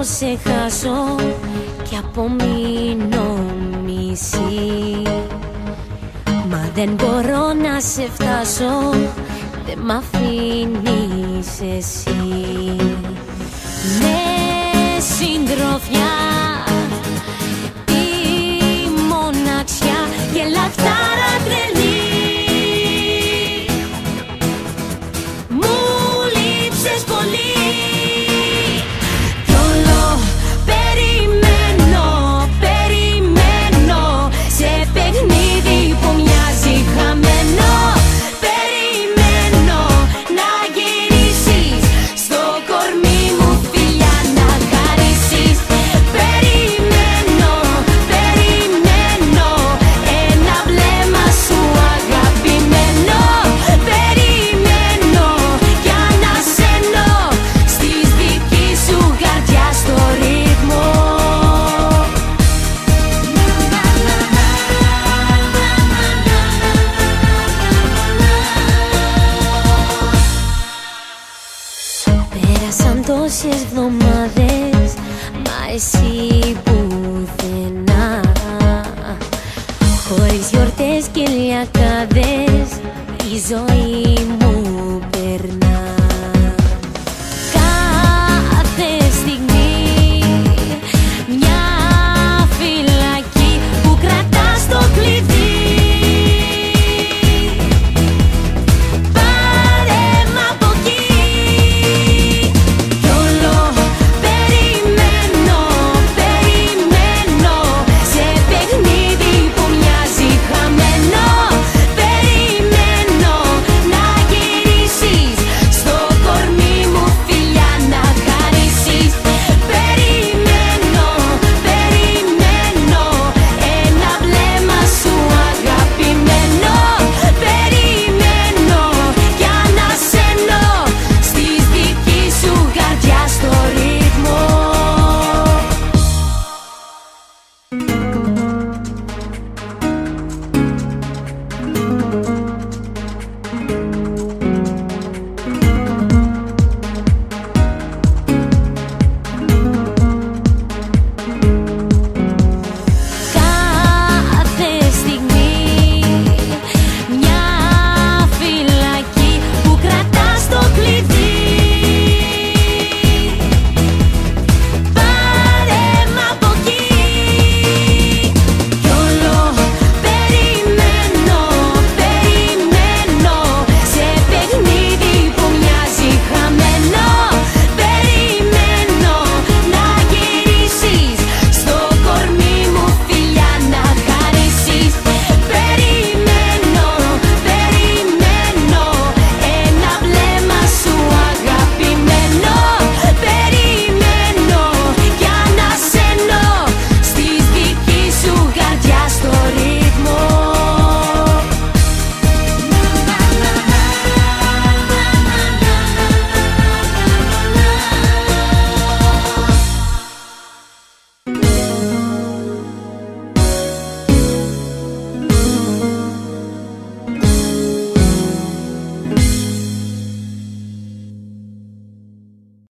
σε χάσω και απομείνω μισή. Μα δεν μπορώ να σε φτάσω, δεν μ' αφήνεις εσύ. Με συντροφιά τη μοναξιά και λαχτάρα τρελή. Μου λείψες πολύ κι όλο περιμένω, περιμένω σε παιχνίδι που μοιάζει χαμένο. Περιμένω να γυρίσεις στο κορμί μου φιλιά να χαρίσεις. Περιμένω, περιμένω ένα βλέμμα σου αγαπημένο. Περιμένω για να σένω στις δική σου καρδιά στο ρυθμό. Πέρασαν τόσες εβδομάδες, μα εσύ πουθενά. Χωρίς γιορτές και λιακάδες, η ζωή